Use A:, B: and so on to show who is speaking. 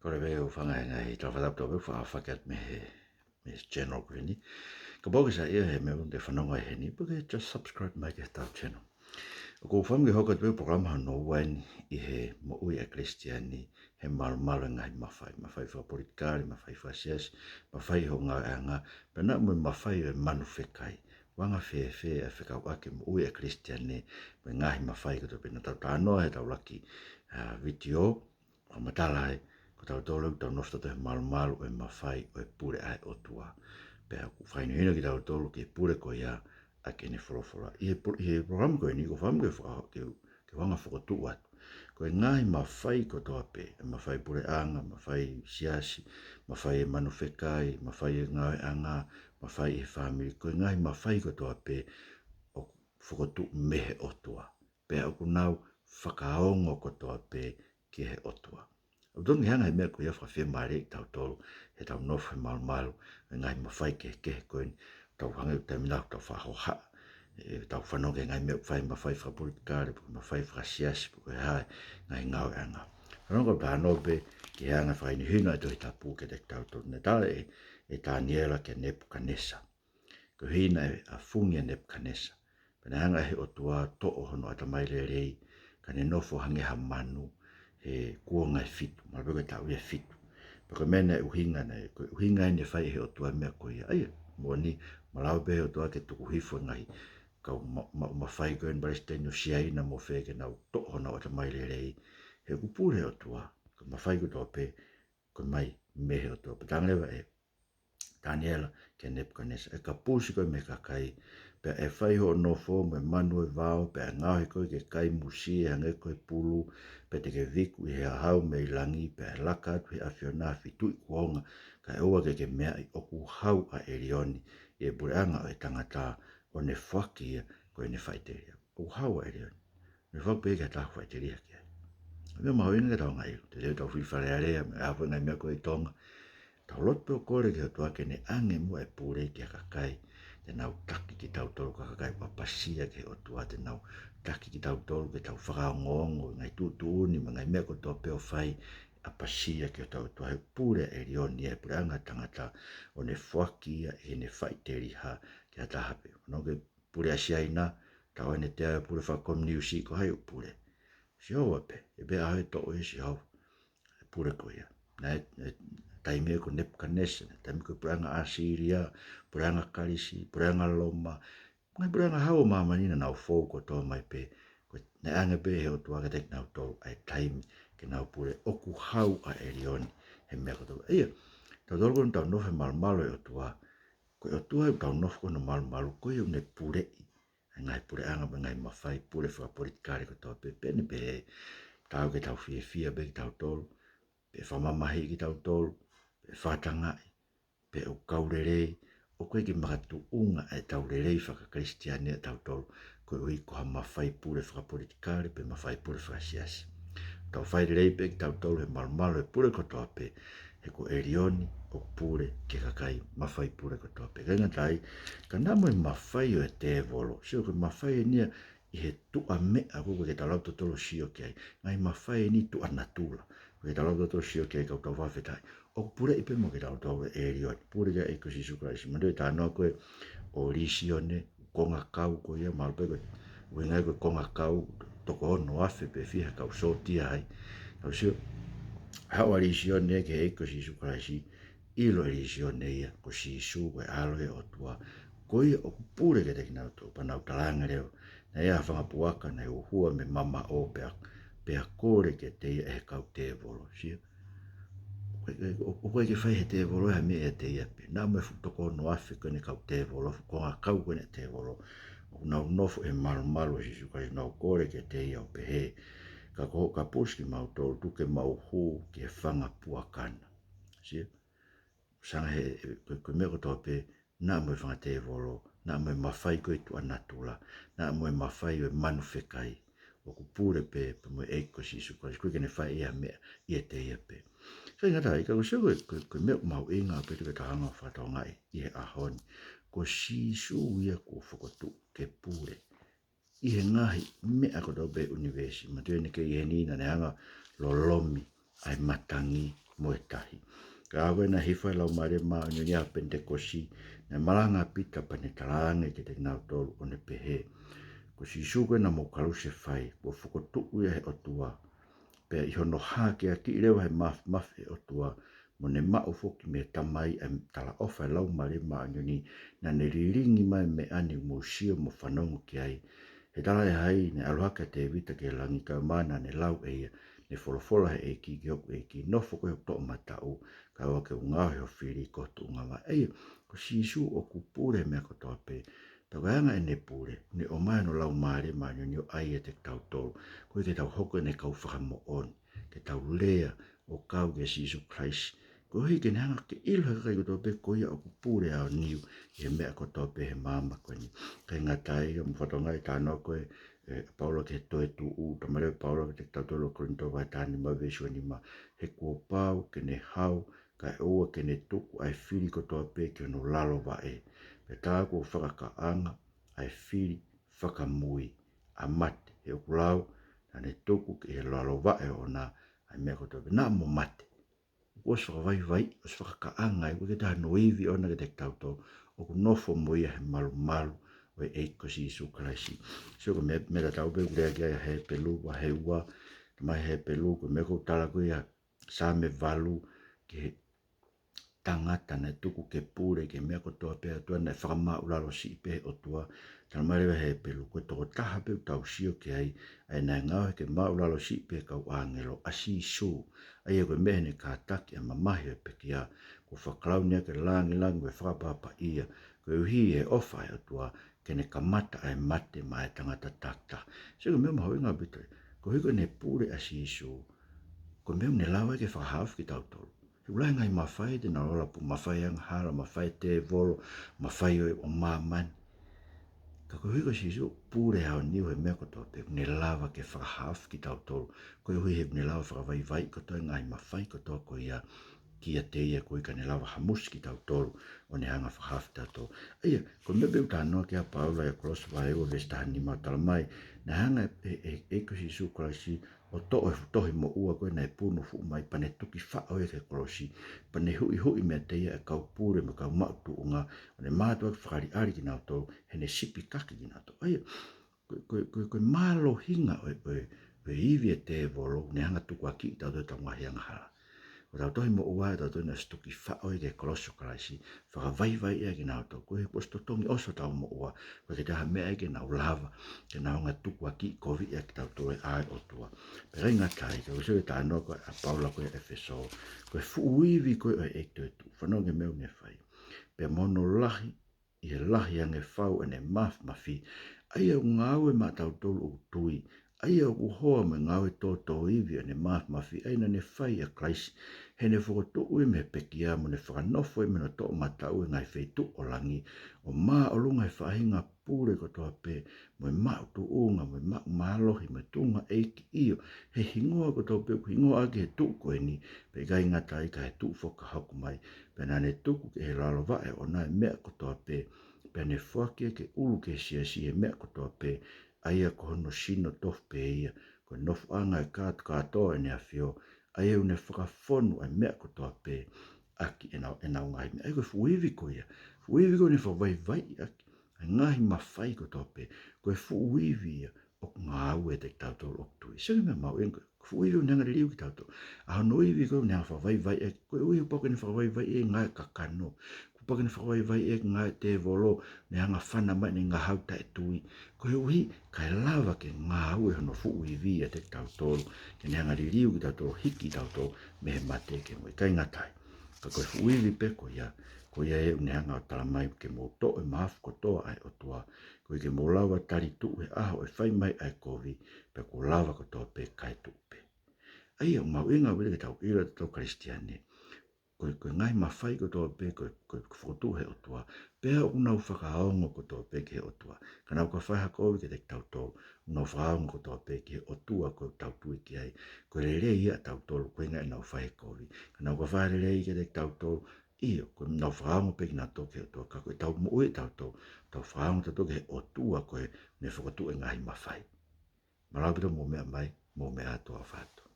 A: Kore veo whanga ngai tawhadap tō wha whakat me channel ko ni. Ka boga sa ia he me unde whanonga he ni, puke just subscribe mai ke tau channel. Ko whamge hoka tō program ha no wain I he mo ui Kalisitiani he malu ngai mawhai wha politikari, mawhai wha sias, mawhai ho ngā anga, pena mo mawhai e manu whekai. Wanga whe e whekau ake mo ui Kalisitiani, me ngahi mawhai kato pena tau tānoa he tau laki video, o matalai, ko tau tōlu tau nosta te malu e mawhai o e pure ai o tua. Pea ku whainu hina ki tau tōlu ki e pure ko ia a kene whorofora. I he program ko e ni ko whamge ke wanga whakotu atu. Ko e ngahi mawhai ko toa pe, e mawhai pure anga, mawhai siasi, mawhai e manu whekai, mawhai e ngawe anga, mawhai e whamiri. Ko e ngahi mawhai ko toa pe o whakotu mehe o tua. Pea o kunau whakaongo ko toa pe ki he o tua. O dongi hanga he mea ko ia whawhia maare tau tolu, he tau nofu he malu, e ngai mawhai ke koen, tau hanga u terminau tau whahoha, tau whanonga ngai mea whai mawhai whapolitikare, mawhai whasiasi, ko e hae, ngai ngau anga. Rongo tāno pe, ki hanga whai ni hina e tohi tapu ke te tau tolu, ne tala e Daniela ke Nebuchadnezzar. Ko hina e a fungi a Nebuchadnezzar. Pena hanga he o tua to'o hono ata mai le rei, ka ne nofo hange ha manu, he kuonga e fitu, malapeko tau ia fitu. Peko mena e uhinga nei, ko uhinga ne whai he o tua mea ko ia. Aia, mua ni, malau pe he o tua ke tuku hifo ngai, kau mawhai koen baristeni o siaina mo wheke nau to'o hono ata mai le rei. He kupure o tua, ko mawhai ko toa pe, ko mai mehe o tua. Patangarewa e Daniela ke Nebuchadnezzar, e ka pūsi koe me kakai, pe e whai ho no fo me manu e vau, pe e ngau he koe ke kai musi e hange koe pulu, pe te ke viku I he ahau me I langi, pe e laka atu he awhiona fitu I kuonga, ka e ua ke mea I oku hau a Elioni, I e bureanga o e tangata o ne whaki ia koe ne whaiteria. Oku hau a Elioni, ne whakpe ke ta whaiteria kia. Mea mahoina ke tau ngai, te leo tau whiwhare area, me awha ngai mea koe I tonga, tau loto o kore ke tua ke ne ange mua e pure ki a kakai, te nau taki ki tau tolu ka kakai papasia ke o tua te nau taki ki tau tolu ke tau whakaongongo, ngai tūtūni, ma ngai mea ko toa peo whai a pasia ke o tau tua he pure e rioni e pure anga tangata o ne whakia e ne whaiteri ha ke a tahape. No ke pure a siaina, tau ane te a pure whakom niusi ko hai o pure. Si hau ape, e bea hae to e si hau, e pure ko ia. Taime ko Nebuchadnezzar, taime ko puranga Asiria, puranga Kalisi, puranga Loma, ngai puranga hao mamanina nau fōu ko tō mai pe, ko ne ange pe he o tuaka tek nau tō ai taime ke nau pure oku hau a Elioni, he mea ko tō. Ia, tau tōru kono tau nofe malu e o tua, ko o tua tau nofe kono malu, ko iu ne pure I, ngai pure anga pa ngai mawhai, pure whakapolitikare ko tō pe, pene pe, tau ke tau fia pe ki tau tōru, pe whamamahi ki tau tōru, pe whatangai, pe o kaurere, o koe ki makatu unga e taurere I whaka Kalisitiani e tau tolu, koe ui koha mawhai pure whakapolitikare, pe mawhai pure whakasiasi. Tau whairerei pe ki tau tolu he malu e pure kotoa pe, he ko Elioni o pure ke kakai mawhai pure kotoa pe. Kainga tai, ka namo e mawhai o e te volo, sio koe mawhai e nia I he tua mea koko ke talau totoro sio kei, ngai mawhai e ni tua natula, ke talau totoro sio kei kau tau whawhetai, o pure I pe mo ke tau tau e Elioni, pure ke e kosi sukraisi, mando e tānoa koe o Lisione, konga kau ko ia, malupe koe, uengai koe konga kau, toko ono afe pe fiha kau sotia hai, tau sio, hawa Lisione ke e kosi sukraisi, ilo Lisione ia, ko sisu koe aloe o tua, ko ia o pure ke teki nau tō, panau talanga reo, na ia whangapuaka na uhua me mama o pea kore ke te ia e kau te volo, sio, o koe ke whai he te volo ha mea te ia pe, nā me futoko no afe koe ne kau te volo, ko ngā kau koe ne te volo, o nau nofu e malu si sukai, nau kore ke te ia o pe he, ka puski mau tōru, tuke mau hū ke whanga puakana, si, sanga he, koe mea ko tō pe, nā mo e whanga te volo, nā mo e mawhai koe tu anatula, nā mo e mawhai o e manu whekai, o ku pure pe mo e eiko si sukai, koe kene whai ia mea, ia te ia pe. Kai ngata, I ka kusio koe mea mau inga pe tuke tahanga whatau ngai I he ahoni. Ko sisu ia ko whakotu ke pure. I he ngahi mea ko tau be universi. Ma tuene ke I he nina ne hanga lolomi ai matangi mo e tahi. Ka awe na hifa lau mare ma o nyonia pentekosi na malanga pita pane talange ke te nau tolu o ne pehe. Ko si suke na mo kaluse fai, ko fukotuku ia he otua. Pea i hono hake a ki rewa he maf he otua, mo ne mao foki me tamai e tala ofa e lau mare ma o nyoni, na ne riringi mai me ani mo sio mo whanongo ki ai. He tala e hai ne aluhaka te vita ke langi ka mana ne lau e ia, ne folofola he e ki hoku e ki nofo koe to matau, ka oa ke unga he o whiri koto unga ma. Eia, ko sisu o kupure mea kotoa pe, ta wanga e ne pure, ne o mai no lau maare ma nyoni o ai e te tau tolu, koe ke tau hoko ne kau whakamo on, ke tau lea o kau ke sisu Christ, ko hei ke nanga ke ilha kai kotoa pe koia o kupure ao niu, e mea kotoa pe he mama koe ni, kai ngatai o mwhatonga i tāno koe, Paula ke toe tu u, tamare Paula ke te tau tolu korinto vai tāni ma vesua ni ma, he kua pau ke ne hau, kai oa ke ne tuku ai whiri kotoa pe ke no lalo va e. Pe tāko whakakaanga ai whiri whakamui a mate he o kulau na ne tuku ke he lalo va e o na ai mea kotoa pe na mo mate. Os whakawai, os whakakaanga e ke tā noivi o na ke te tauto o ku nofo moia he malu malu o e eiko si isu kalaisi. So ko mera tau pe kurea kia he pelu wa he ua, mai he pelu ko meko tala kuia sa me valu ke tangata na tuku ke pure ke mea kotoa pe atua na whakama ulalo si pe o tua tana marewa he pelu koe toko taha pe tau sio ke ai na ngau ke ma ulalo si pe kau angelo asi su ai e koe mehene ka taki a mamahi pe kia ko whakalau nia ke langi me whakapapa ia koe uhi e ofa e atua ke ne kamata ai mate ma e tangata takta so ko mea maho inga bito ko hiko ne pure asi su ko mea ne lawa ke whakahaf ki tau tolu Ulai ngai mawhai te na rola pu mawhai ang hara, mawhai te volo, mawhai o mamani. Ka ko hiko sisu pure hao niu he mea kotoa pe ne lava ke whakahaf ki tau tolu. Ko hui he ne lava whakawai vai kotoa ngai mawhai kotoa ko ia kia te ia ko ika ne lava hamus ki tau tolu o ne hanga whakahaf tau tolu. Eia, ko me beu tānoa kia paula e cross vai o vestahani matala mai. Na hanga e ko sisu kolasi o tohi mo ua koe nei punu fu mai pane tuki whao e ke korosi, pane hui mea teia e kau pure me kau mautu unga, o ne mātua ki whakari ari ki nao tau, he ne sipi kaki ki nao tau. Aia, koe malo hinga o iwi e te volo, ne hanga tuku a ki tau tau tau ngahi anga hala. O tau tohi mo ua e tau tau na stuki whao e ke korosi karaisi, whakawai e ki nao tau, koe posto tongi oso tau mo ua, koe ke taha mea e ke nao lava, ke nao ngā tuku a ki kovi e ki tau tau e ai o tua. Pera inga tai, koe se ta no koe a Paula koe Efeso, koe fuuivi koe o e tu, whanonge meu ne whai. Pe mono lahi, i he lahi ange whau ene mafi, aia u ngāwe ma tau tolu o tui, aia u hoa me ngāwe tō tō iwi ene mafi, aina ne whai a Christ, he ne whakotu ui me pekia mo ne whakanofo e mena tō matau e ngai wheitu o langi, o mā o lunga e whahinga pure kotoa pe, mo e mau tu unga, mo e mau mahalohi, mo e tunga eiki iyo, he hingoa kotoa pe, hingoa ake he tuko e ni, pe gai ngata ika he tu foka haku mai, pe nā ne tuku ke he lalo vae o nai mea kotoa pe, pe ne whakia ke ulu ke sia he mea kotoa pe, aia ko hono sino tof pe ia, ko nofu anga e katoa e ne a whio, aia une whakafonu ai mea kotoa pe, aki e nau ngai mea, aiko fuivi ko ia, fuivi ko ne whawai vai aki, ai ngahi mawhai kotoa pe, ko e fuivi ia, o ngā au e te tātou o tui. Sanga mea mau enga, fuivi o nanga liu ki tātou, a hono ivi ko nea whawai vai aki, ko e ui upoke ne whawai vai e ngai kakano, pake ne whakawai vai e ngai te volo, ne hanga whana mai ne ngā hauta e tui. Ko e ui, kai lava ke ngā ue hono fuu i vi e te tautoro, ke ne hanga ririu ki tautoro, hiki tautoro, me he mate ke ngoi, kai ngatai. Ka koe fuu i vi pe ko ia e ne hanga o tala mai ke mō to e maafu ko toa ai o tua, ko i ke mō lawa tari tu e aho e whai mai ai kovi, pe ko lava ko toa pe kai tu pe. Ai au mau inga wile ke tau ira te tau Kalisitiani, koe ngai mawhai ko toa pe, koe whotu he o tua, pēa unau whakaongo ko toa pe ke he o tua, ka nau ka whaiha koe ke te tau tō, unau whakaongo ko toa pe ke he o tua koe tau tui ki ai, koe re ia tau tōru, koe ngai nau whai koe, ka nau ka whai re ke te tau tōru, iyo, koe nau whakaongo pe ki nā tō ke o tua, ka koe tau mo ue tau tō, tau whakaongo tau tō ke he o tua koe, ne whakatu e ngai mawhai. Marau pita mō mea mai, mō mea toa whātua.